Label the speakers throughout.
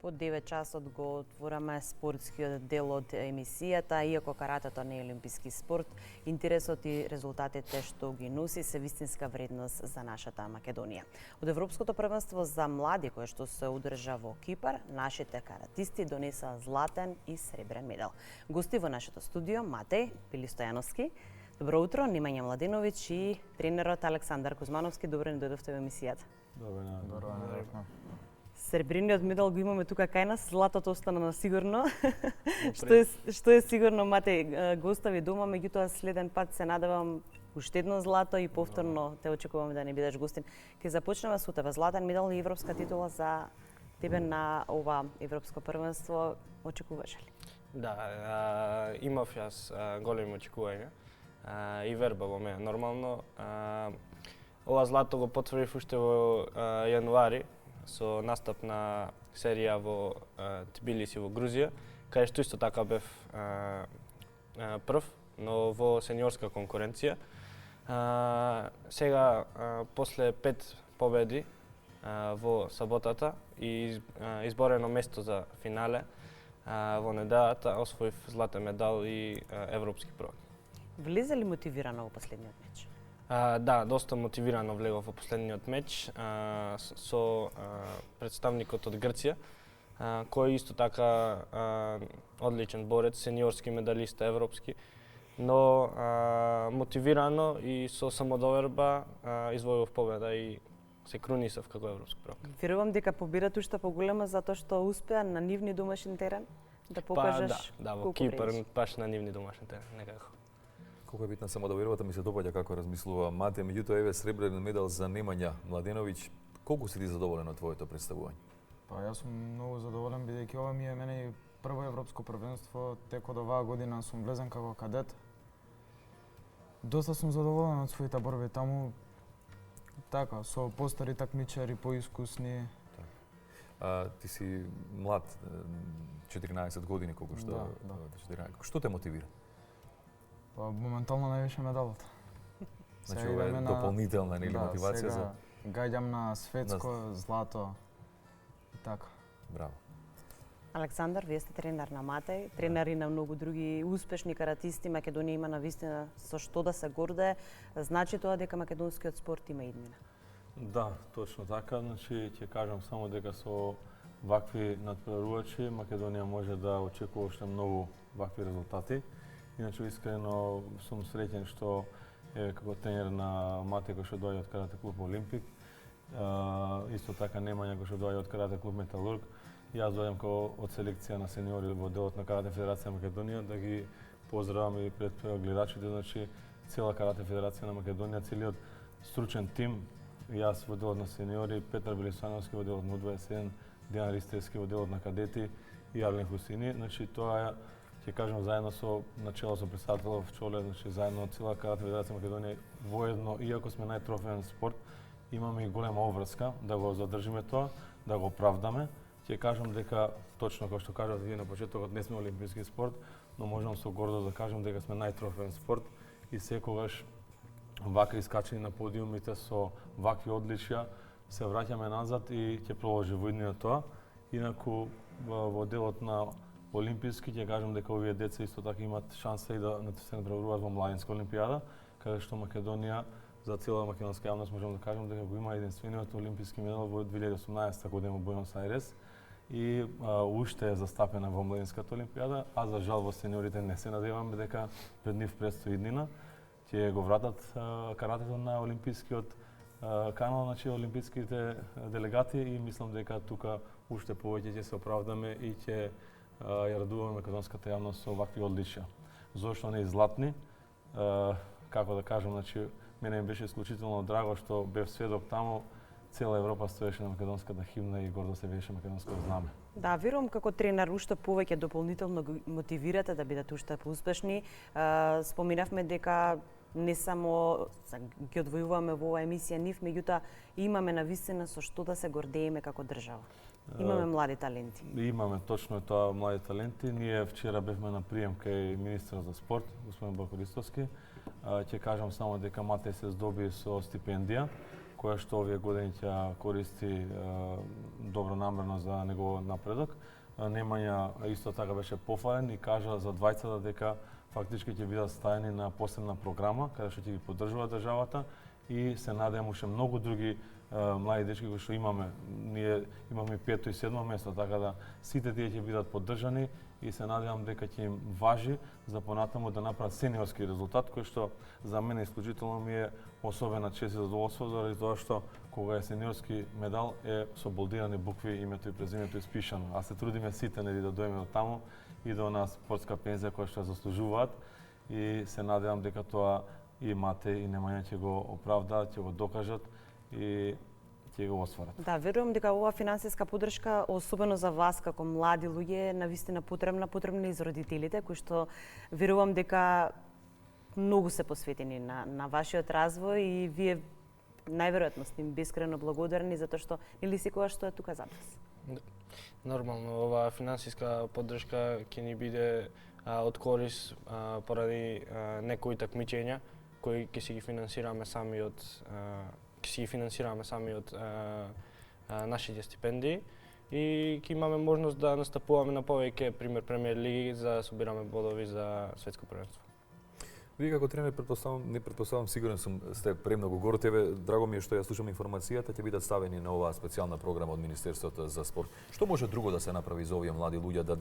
Speaker 1: По 9 часот го отвораме спортскиот дел од емисијата, иако каратето не е олимписки спорт, интересот и резултатите што ги носи се вистинска вредност за нашата Македонија. Од Европското првенство за млади кое што се одржа во Кипар, нашите каратисти донесаа златен и сребрен медал. Гости во нашето студио Матеј Пилистојановски. Добро утро, Немања Младеновиќ и тренерот Александар Кузмановски. Добро ни дојдовте во емисијата.
Speaker 2: Добро.
Speaker 1: Сребрениот медал го имаме тука кај нас, златото остана на сигурно. Што е сигурно, Матеј, го остави дома, меѓутоа следен пат се надевам уште едно злато и повторно те очекуваме да не бидеш гостин. Ке започнеме со тебе. Златен медал и европска титула за тебе на ова европско првенство, очекуваш ли?
Speaker 2: Да, имав јас големи очекувања и верба во мене. Нормално, ова злато го потврдив уште во јануари со настап на серија во Тбилиси во Грузија, каде што исто така бев прв, но во сениорска конкуренција. Сега, после 5 победи во саботата и изборено место за финале, во неделата освоив златен медал и европски prvак.
Speaker 1: Влезе ли мотивирано во последниот меч?
Speaker 2: Да, доста мотивирано влегов во последниот меч со представникот од Грција, кој исто така одличен борец, сениорски медалиста европски, но мотивирано и со самодоверба извојував победа и се крунисав како европски prvак.
Speaker 1: Верувам дека победата уште поголема затоа што успеа на нивни домашен терен да покажеш
Speaker 2: да, во Кипар, баш на нивни домашен терен, некако.
Speaker 3: Колку е битна самодовербата, ми се допаѓа како размислува Матеј, меѓутоа еве сребрен медал за Немања Младеновиќ. Колку си ти задоволен од твоето представување?
Speaker 4: Па јас сум многу задоволен бидејќи ова ми е мене прво европско првенство, тек од оваа година сум влезен како кадет. Доста сум задоволен од своите борби таму. Така, со постари такмичари, поискусни.
Speaker 3: Ти си млад, 14 години колку што.
Speaker 4: Да.
Speaker 3: Што те мотивира?
Speaker 4: Па моментално највише медалот.
Speaker 3: Значи ова е дополнителна нели мотивација за
Speaker 4: гаѓам на светско злато и така.
Speaker 3: Браво.
Speaker 1: Александар, вие сте тренер на Матеј, тренер и на многу други успешни каратисти. Македонија има навистина со што да се гордее. Значи тоа дека македонскиот спорт има иднина?
Speaker 5: Да, точно така. Значи, ќе кажам само дека со вакви надпреварувачи Македонија може да очекува уште многу вакви резултати. Иначе искрено сум среќен што како тренер на Матеј кој што доаѓа од карате клуб Олимпик, исто така Немања кој што доаѓа од карате клуб Металург. Јас доаѓам како од селекција на сениори во делот на Карате Федерација на Македонија, да ги поздравам и пред гледачите, значи цела Карате Федерација на Македонија, целиот стручен тим, јас во делот на сениори, Петар Пилистојановски во делот на U21, Дејан Ристевски во делот на кадети и Арлин Хусини. Значи тоа ќе кажам заедно со начело со председателов Чоле, значи заедно цела Карате Федерација на Македонија воедно, иако сме најтрофеен спорт, имаме и голема обврска да го задржиме тоа, да го оправдаме. Ќе кажам дека точно како што кажавте вие на почетокот, не сме олимписки спорт, но можам со гордост да кажам дека сме најтрофеен спорт и секогаш вакви искачени на подиумите со вакви одличија се враќаме назад и ќе продолжи во иднина тоа. Инаку во делот на олимписки ќе кажам дека овие деца исто така имаат шанса и да се надпреваруваат во младинска олимпијада, каде што Македонија за цела македонска јавност можам да кажам дека го има единствениот олимписки медал во 2018 година во Буенос Ајрес и уште е застапена во младинската олимпијада, а за жал во сениорите не се надеваме дека пред нив предстои иднина. Ќе го вратат каратето на олимпискиот канал, значи олимписките делегати и мислам дека тука уште повеќе ќе се оправдаме и ќе ја радуваме македонската јавност со вакви одличија. Зошто не и златни? Како да кажам, значи мене ми беше исклучително драго што бев сведок таму, цела Европа стоеше на македонската химна и гордо се беше македонското знаме.
Speaker 1: Да, верувам како тренер уште повеќе дополнително го мотивирате да бидете уште поуспешни. Споминавме дека не само ги одвојуваме во оваа емисија нив, меѓутоа имаме навистина со што да се гордееме како држава. Имаме млади таленти.
Speaker 5: Имаме точно тоа млади таленти. Ние вчера бевме на прием кај министерот за спорт, господин Борко Ристовски. Ќе кажам само дека Матеј се здоби со стипендија, која што овие години ќе користи добронамерно за неговиот напредок. Немања исто така беше пофален и кажа за двајцата дека фактички ќе бидат ставени на посебна програма каде што ќе ги поддржува државата и се надевам уште многу други млади дечки кои што имаме. Ние имаме 5-то и 7-то место, така да сите тие ќе бидат поддржани и се надевам дека ќе им важи за понатаму да направат сениорски резултат, кој што за мене исклучително ми е особена чест и задоволство, заради тоа што кога е сениорски медал е со болдирани букви името и презимето испишано. А се трудиме сите нели да дојдеме од таму и до нас спортска пензија која што заслужуваат и се надевам дека тоа и Мате и Немања ќе го оправдаат, ќе го докажат и ќе го остварат.
Speaker 1: Да, верувам дека оваа финансиска поддршка, особено за вас како млади луѓе, е навистина потребна и за родителите, кои што верувам дека многу се посветени на вашиот развој и вие најверојатно сте им бескрено благодарни затоа што нели секогаш што е тука за вас.
Speaker 2: Нормално, оваа финансиска поддршка ќе ни биде од корис поради некои такмичења кои ќе си ги финансираме сами од нашите стипендии и ќе имаме можност да настапуваме на повеќе пример премиер лиги за да собираме бодови за светско првенство.
Speaker 3: Вие како тренер, предпоставам, сигурен сум, сте премногу горд. Драго ми е што ја слушам информацијата, ќе бидат ставени на оваа специјална програма од Министерството за спорт. Што може друго да се направи за овие млади луѓе да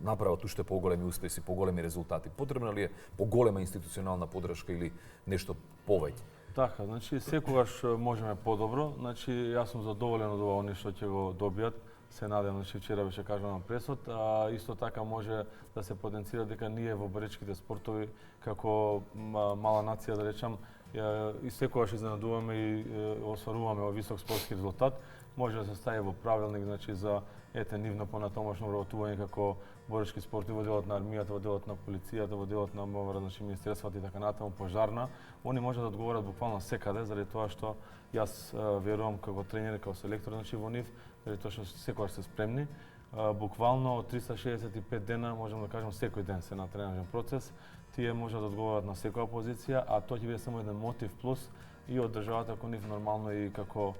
Speaker 3: направат уште поголеми успеси, поголеми резултати? Потребна ли е поголема институционална поддршка или нешто повеќе?
Speaker 5: Така, значи секогаш можеме подобро. Значи јас сум задоволен од ова они што ќе го добијат. Се надевам, значи вчера беше кажано на пресот, а исто така може да се потенцира дека ние во боречките спортови како мала нација да речам и секогаш изненадуваме и остваруваме во висок спортски резултат. Може да се стави во правилник, значи за нивно понатомошно вработување како боречки спорти во делот на армијата, во делот на полицијата, во делот на МВР, значи министерствата и така натаму, пожарна. Они може да одговорат буквално секаде, заради тоа што јас верувам како тренер, како селектор, значи во нив, заради тоа што секогаш се спремни. Буквално од 365 дена, можам да кажам, секој ден се на тренажен процес. Тие може да одговорат на секоја позиција, а тоа ќе биде само еден мотив плюс и од државата кон нив нормално и како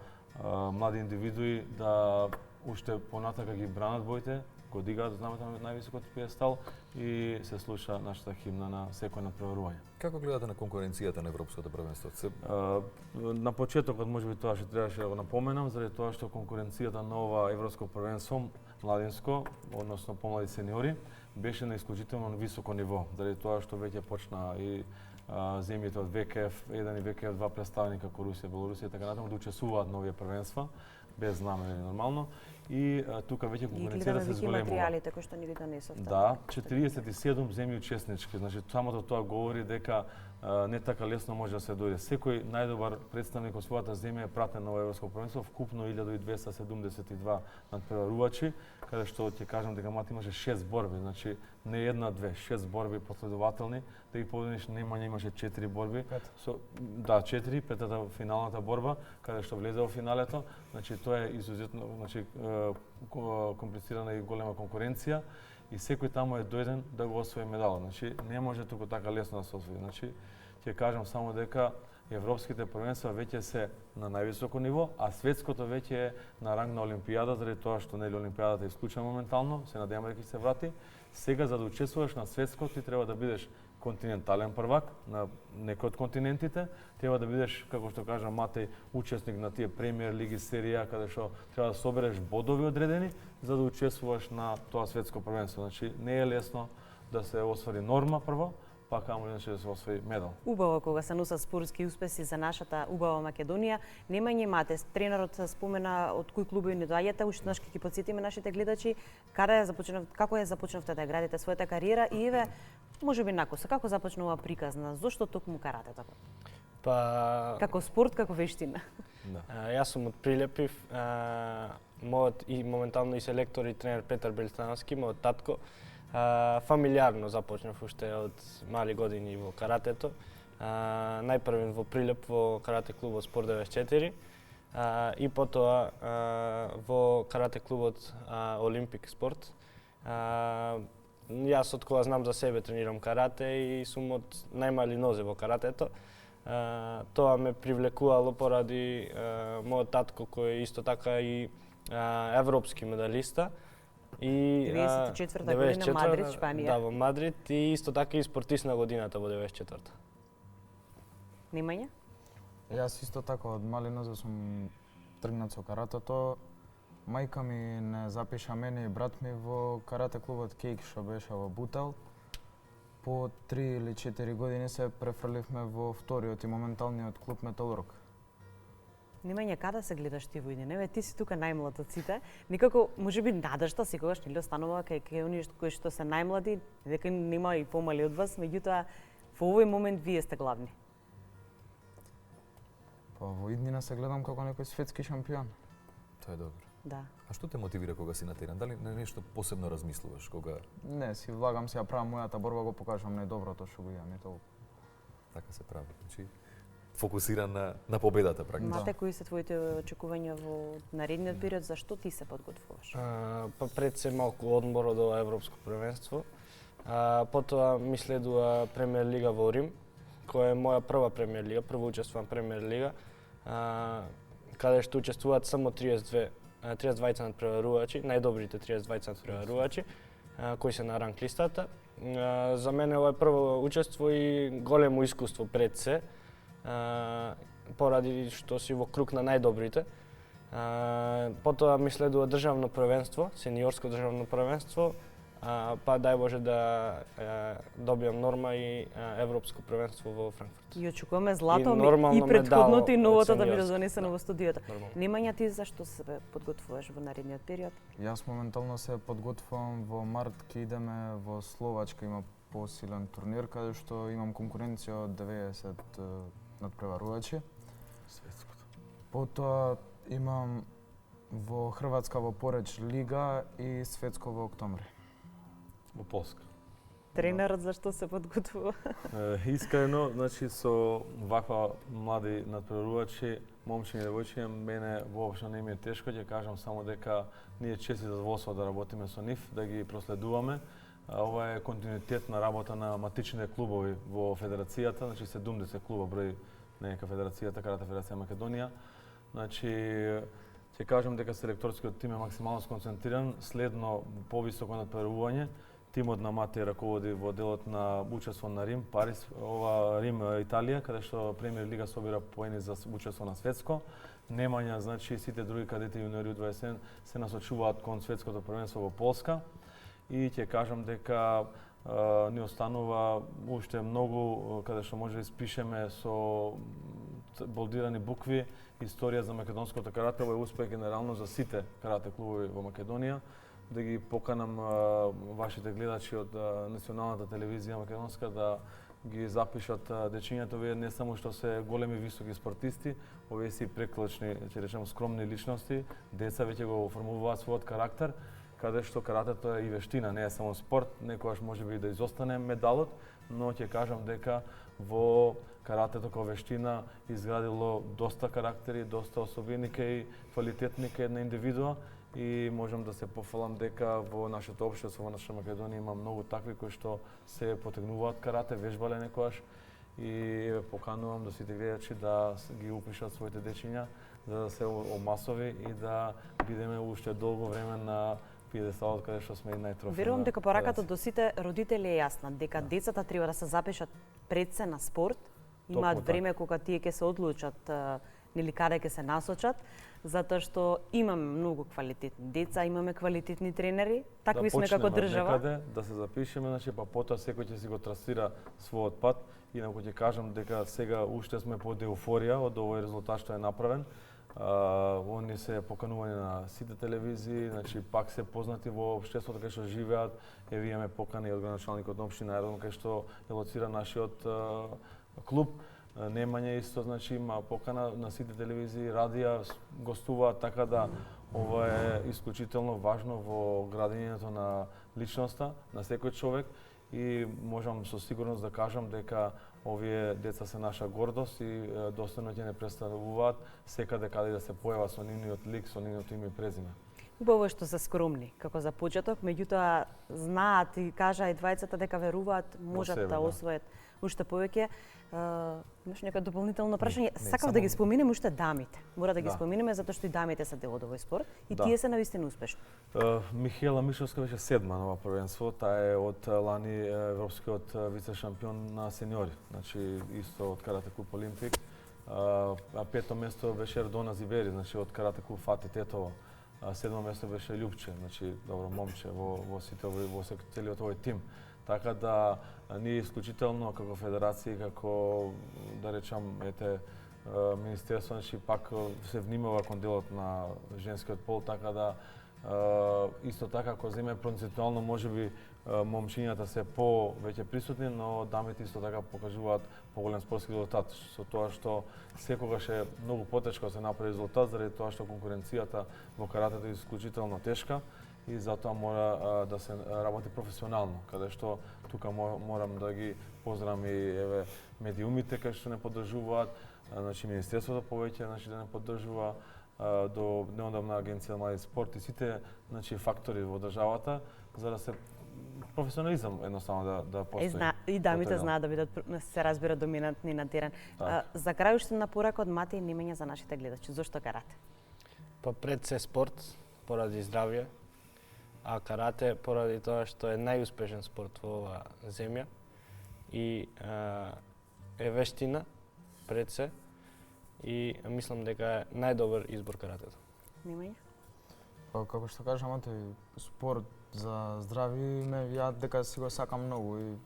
Speaker 5: млади индивидуи да уште понатака ги бранат боите, го дигаат знамето на највисокот пиедестал и се слуша нашата химна на секој надпреварување.
Speaker 3: Како гледате на конкуренцијата на Европското првенство?
Speaker 5: На почетокот можеби тоа што требаше да го напоменам, заради тоа што конкуренцијата на ова Европско првенство младинско, односно помлади сениори, беше на исклучително високо ниво, заради тоа што веќе почна и земјите од ВКФ 1 и ВКФ 2 представени како Русија, Белорусија и така натаму да учесуваат на овие првенства без знаме нормално и тука веќе конкуренцијата се зголемува.
Speaker 1: И материјалите кои што ни ги донесовте.
Speaker 5: Да, 47 земји учеснички, значи самото тоа говори дека не така лесно може да се дојде. Секој најдобар представник од својата земја е пратен на Европско првенство, вкупно 1272 надпреварувачи, каде што ќе кажам дека Мат имаше 6 борби, значи не една, две, 6 борби последователни, да ги победиш Немања имаше 4 борби. Да, 4, петата финалната борба, каде што влезе во финалето, значи тоа е изузетно, значи комплицирана и голема конкуренција и секој таму е дојден да го освои медала. Значи не може туку така лесно да се освои. Значи ќе кажам само дека европските првенства веќе се на највисоко ниво, а светското веќе е на ранг на олимпијада, заради тоа што нели олимпијадата е исклучена моментално, се надеваме дека ќе се врати. Сега за да учествуваш на светско ти треба да бидеш континентален првак на некој од континентите, треба да бидеш, како што кажа Матеј, учесник на тие премиер лиги, серија, каде што треба да собереш бодови одредени за да учествуваш на тоа светско првенство. Значи не е лесно да се освари норма прво, па камо иначе да се освои медал.
Speaker 1: Убаво кога се носат спортски успеси за нашата убава Македонија. Немање Мате, тренерот спомена од кои клубови не доаѓате, уште наш ќе потсетиме нашите гледачи како е започнавте да градите својата кариера и еве можеби накоса како започнува приказна, зошто токму каратето?
Speaker 2: Па
Speaker 1: како спорт, како вештина.
Speaker 2: Јас сум од Прилепив, мојот и моментално и селектор и тренер Петар Белстановски, мојот татко, фамилиарно започнав уште од мали години во каратето. Најпрвен во Прилеп во карате клубот Спорт 94 и потоа во карате клубот Олимпик Спорт. Јас од кога знам за себе тренирам карате и сум од најмали нозе во каратето. Тоа ме привлекувало поради мојот татко кој е исто така и европски медалиста. И
Speaker 1: 94-та година Мадрид, Шпанија.
Speaker 2: Да, во Мадрид и исто така и спортист на годината во 94-та.
Speaker 1: Немање?
Speaker 4: Јас исто така од мали нозе сум тргнат со каратето. Мајка ми не запиша мене и брат ми во карате клубот Кейк што беше во Бутел. По 3 или 4 години се префрливме во вториот и моменталниот клуб Металург.
Speaker 1: Немање каде се гледаш ти во идење? Ти си тука најмлад од сите. Никако можеби надежта секогаш нели останува кај оние кои што се најмлади, дека нема и помали од вас, меѓутоа во овој момент вие сте главни.
Speaker 4: Па во иднина се гледам како некој светски шампион.
Speaker 3: Тоа е добро.
Speaker 1: Да.
Speaker 3: А што те мотивира кога си на терен? Дали на нешто посебно размислуваш кога
Speaker 4: Не, си влагам, си ја правам мојата борба, го покажам најдоброто што го имам и тоа.
Speaker 3: така се прави? Значи фокусиран на победата практично.
Speaker 1: Мате, кои се твоите очекувања во наредниот период, зашто ти се подготвуваш?
Speaker 2: Па пред се малку одмор од ова европско првенство. Потоа ми следува Премиер лига во Рим, која е моја прва Премиер лига, прво учествувам Премиер лига, каде што учествуваат само 32 надпреварувачи, најдобрите 32 надпреварувачи, кои се на ранг листата. За мене ова е прво учество и големо искуство пред се, поради што си во круг на најдобрите. Потоа ми следува државно првенство, сениорско државно првенство, па дај Боже да добиам норма и европско првенство во Франкфурт.
Speaker 1: И очекуваме злато
Speaker 2: И нормално
Speaker 1: и претходното и
Speaker 2: медал
Speaker 1: новото
Speaker 2: од
Speaker 1: да биде
Speaker 2: сениорско,
Speaker 1: донесено
Speaker 2: да.
Speaker 1: во студиото.
Speaker 2: Нормално.
Speaker 1: Немања ти зашто се подготвуваш во наредниот период?
Speaker 4: Јас моментално се подготвувам во март, ќе идеме во Словачка, има посилен турнир каде што имам конкуренција од 90 надпреварувачи.
Speaker 5: Светското.
Speaker 4: Потоа имам во Хрватска во Пореч лига и светско во октомври.
Speaker 5: Во Полска.
Speaker 1: Тренерот зашто се подготвува?
Speaker 5: Искрено, значи со ваква млади надпреварувачи, момчиња и девојчиња, мене воопшто не ми е тешко, ќе кажам само дека ние чест и задоволство да работиме со нив, да ги проследуваме. Ова е континуитет на работа на матичните клубови во федерацијата, значи 70 клуба брои нека федерацијата, Карате Федерација Македонија. Значи ќе кажам дека селекторскиот тим е максимално сконцентриран, следно повисоко надпреварување. Тимот на Мате раководи во делот на учество на Рим, Париз, Рим, Италија, каде што Премиер лига собира поени за учество на светско. Немања, значи сите други кадети јуниори U21 се насочуваат кон светското првенство во Полска. И ќе кажам дека ни останува уште многу каде што може да испишеме со болдирани букви историја за македонското карате. Ова е успех генерално за сите карате клубови во Македонија. Да ги поканам вашите гледачи од националната телевизија македонска да ги запишат дечињата. Овие не само што се големи високи спортисти, овие си преклучни, ќе речем скромни личности, деца веќе го оформуваат својот карактер, каде што каратето е и вештина, не е само спорт, некогаш може би да изостане медалот, но ќе кажам дека во каратето како вештина изградило доста карактери, доста особини кај квалитетни кај една индивидуа и можам да се пофалам дека во нашето општество, во наша Македонија има многу такви кои што се потегнуваат карате, вежбале некогаш и поканувам да сите гледачи да ги упишат своите дечиња за да се омасови и да бидеме уште долго време на пиедесталот каде што сме и најтрофена.
Speaker 1: Верувам дека пораката до сите родители е јасна, дека децата треба да се запишат пред се на спорт, имаат
Speaker 5: Токму
Speaker 1: време кога тие ќе се одлучат нели каде ќе се насочат, затоа што имаме многу квалитетни деца, имаме квалитетни тренери, такви сме како држава.
Speaker 5: Некаде, да се запишеме, значи па потоа секој ќе си го трасира својот пат. Инаку ќе кажам дека сега уште сме под еуфорија од овој резултат што е направен. Они се поканувани на сите телевизии, значи пак се познати во општеството кај што живеат. Еве имаме покани од градоначалникот на општина Ердон кај што е лоцира нашиот клуб. Немање исто, значи има покана на сите телевизии, радија гостуваат, така да ова е исклучително важно во градењето на личноста на секој човек и можам со сигурност да кажам дека овие деца се наша гордост и достојно ќе не представуваат секаде каде да се појава со нивниот лик, со нивното име и презиме.
Speaker 1: Убаво е што се скромни како за почеток, меѓутоа знаат и кажа и двајцата дека веруваат можат
Speaker 5: себе,
Speaker 1: да
Speaker 5: да.
Speaker 1: освојат уште повеќе. Имаш некој дополнително прашање?
Speaker 3: Не,
Speaker 1: Сакав да ги
Speaker 3: само-
Speaker 1: споменеме уште дамите. Мора да ги
Speaker 5: Да.
Speaker 1: споменеме затоа што и дамите се дел од овој спорт и
Speaker 5: Да.
Speaker 1: тие се навистина успешни.
Speaker 5: Михаела Мишовска беше седма на ова првенство, таа е од лани европскиот вице шампион на сениори, значи исто од Карате Клуб Олимпик. А пето место беше Ердона Зивери, значи од Карате Клуб Фати Тетово. А седмо место беше Љупче, значи добро момче во сите во целиот овој тим. Така да ние исклучително како федерација, како да речам, Министерство, значи пак се внимава кон делот на женскиот пол, така да исто така ако земе процентуално можеби момчињата се повеќе присутни, но дамите исто така покажуваат поголем спортски резултат, со тоа што секогаш е многу потешко да се направи резултат заради тоа што конкуренцијата во каратето е исклучително тешка и затоа мора да се работи професионално, каде што тука морам да ги поздравам и медиумите кои што не поддржуваат, значи Министерството повеќе да не поддржува, до неодамна Агенција за млади спорт и сите фактори во државата за да се професионализам едноставно да постои.
Speaker 1: И дамите знаат да бидат, се разбира, доминантни на терен.
Speaker 5: Так.
Speaker 1: За крај уште на порак од Мате и Немења за нашите гледачи. Зошто карате?
Speaker 2: Па пред се спорт, поради здравје, а карате поради тоа што е најуспешен спорт во оваа земја и е вештина пред се и мислам дека е најдобар избор каратето.
Speaker 1: Немења?
Speaker 4: Па како што кажа Мате, спорт за здрави ме ја дека си го сакам многу и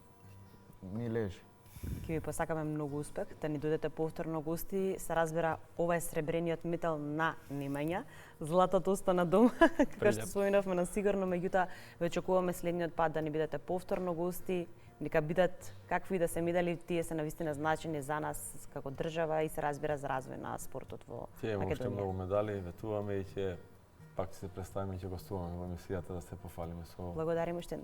Speaker 4: ми лежи.
Speaker 1: Ќе ви посакаме многу успех, да ни дојдете повторно гости. Се разбира, ова е сребрениот медал на Немења. Златото остана дома, како што споменавме на сигурно, меѓутоа ве очекуваме следниот пат да ни бидете повторно гости. Нека бидат какви да се медали, тие се навистина значени за нас како држава и се разбира за развој на спортот во
Speaker 5: Тие уште
Speaker 1: Македонија.
Speaker 5: многу медали, ветуваме и ќе пак ќе се представиме и ќе гостуваме во емисијата да се пофалиме со
Speaker 1: Благодариме уште еднаш.